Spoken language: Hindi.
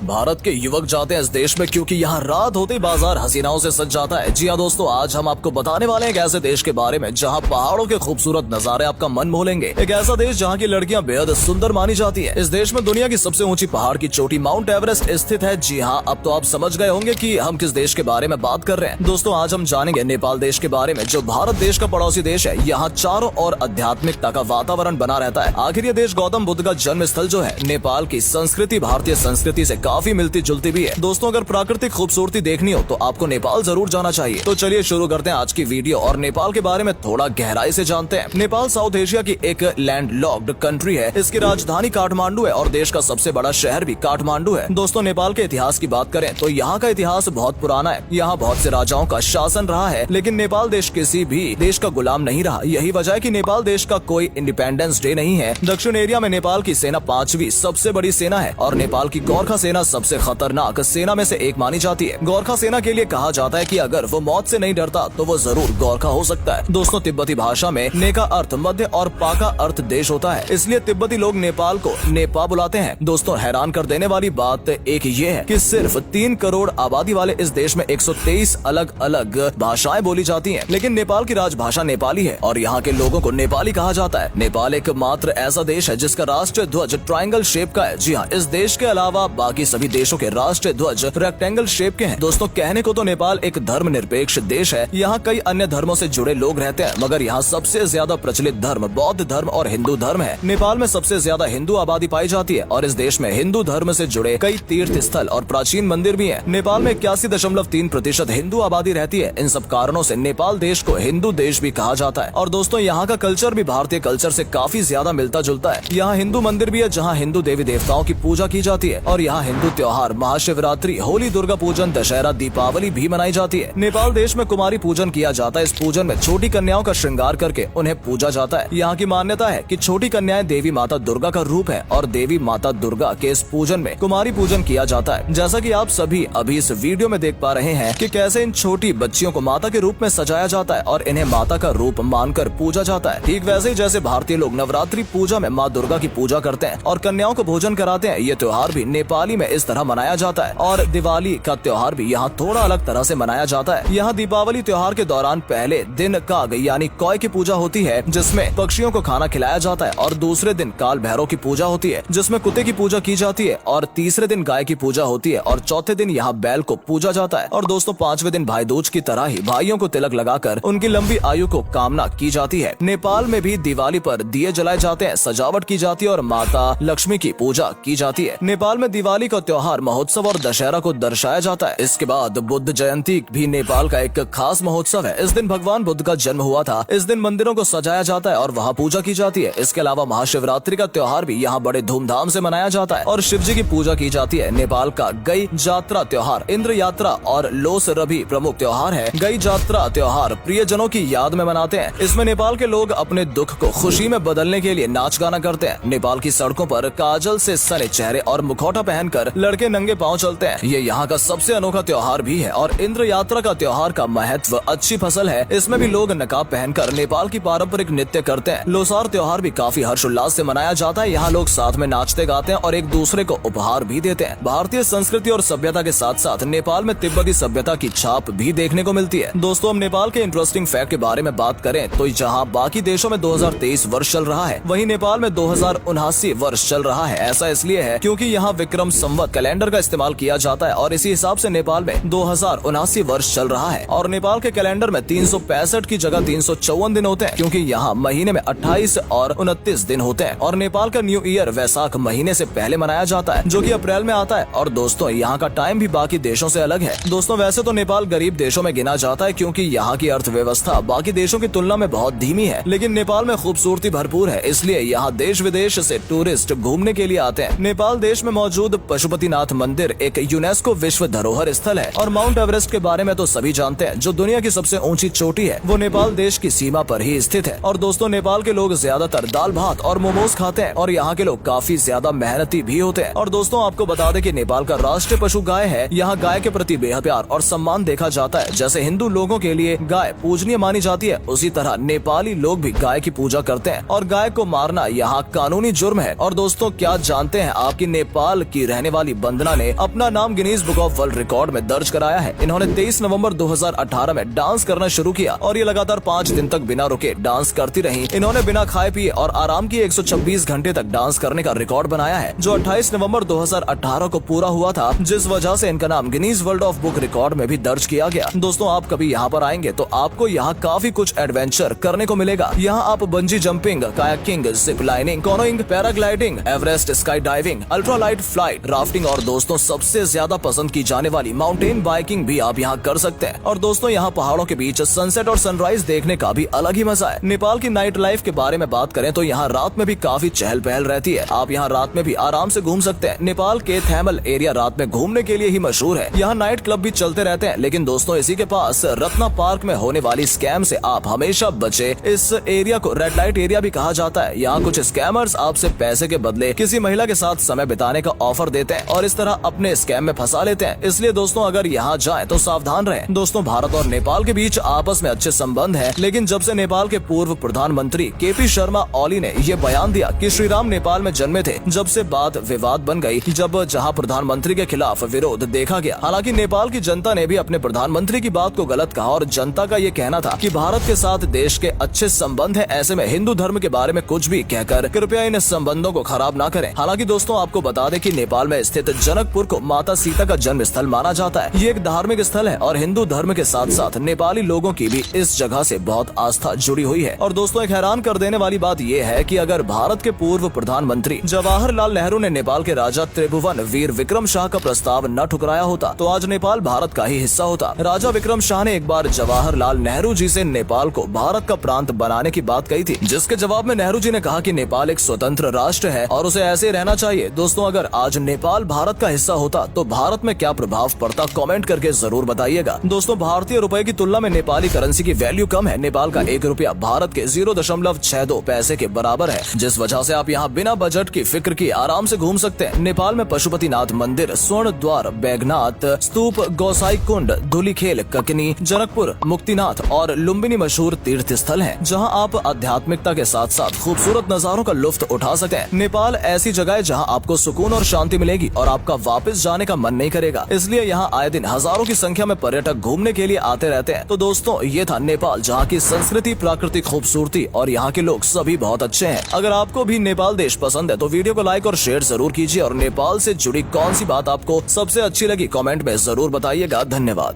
भारत के युवक जाते हैं इस देश में क्योंकि यहाँ रात होते ही बाजार हसीनाओं से सज जाता है। जी हाँ दोस्तों, आज हम आपको बताने वाले हैं एक ऐसे देश के बारे में जहाँ पहाड़ों के खूबसूरत नजारे आपका मन मोह लेंगे। एक ऐसा देश जहाँ की लड़कियाँ बेहद सुंदर मानी जाती है। इस देश में दुनिया की सबसे ऊंची पहाड़ की चोटी माउंट एवरेस्ट स्थित है। जी हाँ, अब तो आप समझ गए होंगे कि हम किस देश के बारे में बात कर रहे हैं। दोस्तों, आज हम जानेंगे नेपाल देश के बारे में, जो भारत देश का पड़ोसी देश है। यहाँ चारों ओर आध्यात्मिकता का वातावरण बना रहता है। आखिर ये देश गौतम बुद्ध का जन्म स्थल जो है, नेपाल की संस्कृति भारतीय संस्कृति से काफी मिलती जुलती भी है। दोस्तों, अगर प्राकृतिक खूबसूरती देखनी हो तो आपको नेपाल जरूर जाना चाहिए। तो चलिए शुरू करते हैं आज की वीडियो और नेपाल के बारे में थोड़ा गहराई से जानते हैं। नेपाल साउथ एशिया की एक लैंडलॉक्ड कंट्री है। इसकी राजधानी काठमांडू है और देश का सबसे बड़ा शहर भी काठमांडू है। दोस्तों, नेपाल के इतिहास की बात करें तो यहाँ का इतिहास बहुत पुराना है। यहाँ बहुत से राजाओं का शासन रहा है, लेकिन नेपाल देश किसी भी देश का गुलाम नहीं रहा। यही वजह है कि नेपाल देश का कोई इंडिपेंडेंस डे नहीं है। दक्षिण एरिया में नेपाल की सेना 5वीं सबसे बड़ी सेना है और नेपाल की गोरखा सेना सबसे खतरनाक सेना में से एक मानी जाती है। गोरखा सेना के लिए कहा जाता है कि अगर वो मौत से नहीं डरता तो वो जरूर गोरखा हो सकता है। दोस्तों, तिब्बती भाषा में ने का अर्थ मध्य और पा का अर्थ देश होता है, इसलिए तिब्बती लोग नेपाल को नेपा बुलाते हैं। दोस्तों, हैरान कर देने वाली बात एक ये है कि सिर्फ 3 करोड़ आबादी वाले इस देश में 123 अलग अलग भाषाएं बोली जाती हैं, लेकिन नेपाल की राजभाषा नेपाली है और यहाँ के लोगों को नेपाली कहा जाता है। नेपाल एकमात्र ऐसा देश है जिसका राष्ट्रीय ध्वज ट्रायंगल शेप का है। जी हाँ, इस देश के अलावा बाकी सभी देशों के राष्ट्रीय ध्वज रेक्टेंगल शेप के हैं। दोस्तों, कहने को तो नेपाल एक धर्मनिरपेक्ष देश है। यहाँ कई अन्य धर्मों से जुड़े लोग रहते हैं, मगर यहाँ सबसे ज्यादा प्रचलित धर्म बौद्ध धर्म और हिंदू धर्म है। नेपाल में सबसे ज्यादा हिंदू आबादी पाई जाती है और इस देश में हिंदू धर्म से जुड़े कई तीर्थ स्थल और प्राचीन मंदिर भी हैं। नेपाल में 81.3% हिंदू आबादी रहती है। इन सब कारणों से नेपाल देश को हिंदू देश भी कहा जाता है। और दोस्तों, यहाँ का कल्चर भी भारतीय कल्चर से काफी ज्यादा मिलता जुलता है। यहाँ हिंदू मंदिर भी है जहाँ हिंदू देवी देवताओं की पूजा की जाती है और यहाँ हिंदू त्योहार महाशिवरात्रि, होली, दुर्गा पूजन, दशहरा, दीपावली भी मनाई जाती है। नेपाल देश में कुमारी पूजन किया जाता है। इस पूजन में छोटी कन्याओं का श्रृंगार करके उन्हें पूजा जाता है। यहाँ की मान्यता है कि छोटी कन्याएं देवी माता दुर्गा का रूप है और देवी माता दुर्गा के इस पूजन में कुमारी पूजन किया जाता है। जैसा कि आप सभी अभी इस वीडियो में देख पा रहे हैं कि कैसे इन छोटी बच्चियों को माता के रूप में सजाया जाता है और इन्हें माता का रूप मानकर पूजा जाता है। ठीक वैसे ही जैसे भारतीय लोग नवरात्रि पूजा में माँ दुर्गा की पूजा करते हैं और कन्याओं को भोजन कराते हैं, ये त्योहार भी नेपाली में इस तरह मनाया जाता है। और दिवाली का त्योहार भी यहाँ थोड़ा अलग तरह से मनाया जाता है। यहाँ दीपावली त्योहार के दौरान पहले दिन काग यानी कौए की पूजा होती है, जिसमें पक्षियों को खाना खिलाया जाता है और दूसरे दिन काल भैरव की पूजा होती है, जिसमें कुत्ते की पूजा की जाती है और तीसरे दिन गाय की पूजा होती है और चौथे दिन यहाँ बैल को पूजा जाता है। और दोस्तों, 5वें दिन भाई दूज की तरह ही भाइयों को तिलक लगाकर उनकी लंबी आयु को कामना की जाती है। नेपाल में भी दिवाली पर दिए जलाए जाते हैं, सजावट की जाती है और माता लक्ष्मी की पूजा की जाती है। नेपाल में दिवाली का त्योहार, महोत्सव और दशहरा को दर्शाया जाता है। इसके बाद बुद्ध जयंती भी नेपाल का एक खास महोत्सव है। इस दिन भगवान बुद्ध का जन्म हुआ था। इस दिन मंदिरों को सजाया जाता है और वहाँ पूजा की जाती है। इसके अलावा महाशिवरात्रि का त्योहार भी यहाँ बड़े धूमधाम से मनाया जाता है और शिव जी की पूजा की जाती है। नेपाल का गई जात्रा त्योहार, इंद्र यात्रा और लोस रवि प्रमुख त्योहार है। गई जात्रा त्योहार प्रियजनों की याद में मनाते हैं। इसमें नेपाल के लोग अपने दुख को खुशी में बदलने के लिए नाच गाना करते हैं। नेपाल की सड़कों पर काजल से सने चेहरे और मुखौटा पहनकर लड़के नंगे पांव चलते हैं। ये यहाँ का सबसे अनोखा त्योहार भी है। और इंद्र यात्रा का त्योहार का महत्व अच्छी फसल है। इसमें भी लोग नकाब पहनकर नेपाल की पारंपरिक नृत्य करते हैं। लोसार त्योहार भी काफी हर्षोल्लास से मनाया जाता है। यहाँ लोग साथ में नाचते गाते हैं और एक दूसरे को उपहार भी देते हैं। भारतीय संस्कृति और सभ्यता के साथ साथ नेपाल में तिब्बती सभ्यता की छाप भी देखने को मिलती है। दोस्तों, हम नेपाल के इंटरेस्टिंग फैक्ट के बारे में बात करें तो जहाँ बाकी देशों में 2023 वर्ष चल रहा है, वहीं नेपाल में 2079 वर्ष चल रहा है। ऐसा इसलिए है क्योंकि यहाँ विक्रम संवत कैलेंडर का इस्तेमाल किया जाता है और इसी हिसाब से नेपाल में 2079 वर्ष चल रहा है। और नेपाल के कैलेंडर में 365 की जगह 354 दिन होते हैं, क्योंकि यहाँ महीने में 28 और 29 दिन होते हैं। और नेपाल का न्यू ईयर वैसाख महीने से पहले मनाया जाता है, जो कि अप्रैल में आता है। और दोस्तों, यहाँ का टाइम भी बाकी देशों से अलग है। दोस्तों, वैसे तो नेपाल गरीब देशों में गिना जाता है क्योंकि यहाँ की अर्थव्यवस्था बाकी देशों की तुलना में बहुत धीमी है, लेकिन नेपाल में खूबसूरती भरपूर है, इसलिए यहाँ देश विदेश से टूरिस्ट घूमने के लिए आते हैं। नेपाल देश में मौजूद पशुपतिनाथ मंदिर एक यूनेस्को विश्व धरोहर स्थल है। और माउंट एवरेस्ट के बारे में तो सभी जानते हैं, जो दुनिया की सबसे ऊंची चोटी है, वो नेपाल देश की सीमा पर ही स्थित है। और दोस्तों, नेपाल के लोग ज्यादातर दाल भात और मोमोज खाते हैं और यहाँ के लोग काफी ज्यादा मेहनती भी होते हैं। और दोस्तों, आपको बता दें कि नेपाल का राष्ट्रीय पशु गाय है। यहाँ गाय के प्रति बेहद प्यार और सम्मान देखा जाता है। जैसे हिंदू लोगों के लिए गाय पूजनीय मानी जाती है, उसी तरह नेपाली लोग भी गाय की पूजा करते हैं और गाय को मारना यहाँ कानूनी जुर्म है। और दोस्तों, क्या जानते हैं आपकी नेपाल की रहने वाली वंदना ने अपना नाम Guinness book of world record में दर्ज कराया है। इन्होंने 23 नवंबर 2018 में डांस करना शुरू किया और ये लगातार 5 दिन तक बिना रुके डांस करती रही। इन्होंने बिना खाए पिए और आराम किए 126 घंटे तक डांस करने का रिकॉर्ड बनाया है, जो 28 नवंबर 2018 को पूरा हुआ था, जिस वजह से इनका नाम Guinness world of book record में भी दर्ज किया गया। दोस्तों, आप कभी यहाँ पर आएंगे तो आपको यहाँ काफी कुछ एडवेंचर करने को मिलेगा। यहाँ आप bungee jumping, kayaking, zip lining, canoeing, paragliding, Everest sky diving, ultralight flight, rafting और दोस्तों सबसे ज्यादा पसंद की जाने वाली माउंटेन बाइकिंग भी आप यहाँ कर सकते हैं। और दोस्तों, यहाँ पहाड़ों के बीच सनसेट और सनराइज देखने का भी अलग ही मजा है। नेपाल की नाइट लाइफ के बारे में बात करें तो यहाँ रात में भी काफी चहल पहल रहती है। आप यहाँ रात में भी आराम से घूम सकते हैं। नेपाल के थैमल एरिया रात में घूमने के लिए ही मशहूर है। यहाँ नाइट क्लब भी चलते रहते हैं, लेकिन दोस्तों इसी के पास रत्ना पार्क में होने वाली स्कैम से आप हमेशा बचे। इस एरिया को रेड लाइट एरिया भी कहा जाता है। यहाँ कुछ स्कैमर्स आपसे पैसे के बदले किसी महिला के साथ समय बिताने का ऑफर देते हैं और इस तरह अपने स्कैम में फंसा लेते हैं। इसलिए दोस्तों, अगर यहाँ जाएं तो सावधान रहें। दोस्तों, भारत और नेपाल के बीच आपस में अच्छे संबंध हैं, लेकिन जब से नेपाल के पूर्व प्रधानमंत्री केपी शर्मा ओली ने ये बयान दिया कि श्री राम नेपाल में जन्मे थे, जब से बात विवाद बन गई, जब जहाँ प्रधानमंत्री के खिलाफ विरोध देखा गया। हालांकि नेपाल की जनता ने भी अपने प्रधानमंत्री की बात को गलत कहा और जनता का ये कहना था कि भारत के साथ देश के अच्छे संबंध है, ऐसे में हिंदू धर्म के बारे में कुछ भी कहकर कृपया इन संबंधों को खराब ना करें। हालांकि दोस्तों, आपको बता दें कि नेपाल में स्थित जनकपुर को माता सीता का जन्म स्थल माना जाता है। ये एक धार्मिक स्थल है और हिंदू धर्म के साथ साथ नेपाली लोगों की भी इस जगह से बहुत आस्था जुड़ी हुई है। और दोस्तों, एक हैरान कर देने वाली बात यह है कि अगर भारत के पूर्व प्रधानमंत्री जवाहरलाल नेहरू ने नेपाल के राजा त्रिभुवन वीर विक्रम शाह का प्रस्ताव न ठुकराया होता तो आज नेपाल भारत का ही हिस्सा होता। राजा विक्रम शाह ने एक बार जवाहरलाल नेहरू जी से नेपाल को भारत का प्रांत बनाने की बात कही थी, जिसके जवाब में नेहरू जी ने कहा कि नेपाल एक स्वतंत्र राष्ट्र है और उसे ऐसे रहना चाहिए। दोस्तों, अगर आज नेपाल भारत का हिस्सा होता तो भारत में क्या प्रभाव पड़ता, कमेंट करके जरूर बताइएगा। दोस्तों, भारतीय रुपए की तुलना में नेपाली करेंसी की वैल्यू कम है। नेपाल का 1 रुपया भारत के 0.62 पैसे के बराबर है, जिस वजह से आप यहाँ बिना बजट की फिक्र की आराम से घूम सकते हैं। नेपाल में पशुपतिनाथ मंदिर, स्वर्ण द्वार, बैगनाथ स्तूप, गोसाई कुंड, धुलीखेल, ककनी, जनकपुर, मुक्तिनाथ और लुम्बिनी मशहूर तीर्थ स्थल है, जहाँ आप आध्यात्मिकता के साथ साथ खूबसूरत नजारों का लुत्फ उठा सकते हैं। नेपाल ऐसी जगह है जहाँ आपको सुकून और शांति मिलेगी और आपका वापस जाने का मन नहीं करेगा। इसलिए यहाँ आए दिन हजारों की संख्या में पर्यटक घूमने के लिए आते रहते हैं। तो दोस्तों, ये था नेपाल, जहाँ की संस्कृति, प्राकृतिक खूबसूरती और यहाँ के लोग सभी बहुत अच्छे हैं। अगर आपको भी नेपाल देश पसंद है तो वीडियो को लाइक और शेयर जरूर कीजिए और नेपाल से जुड़ी कौन सी बात आपको सबसे अच्छी लगी कमेंट में जरूर बताइएगा। धन्यवाद।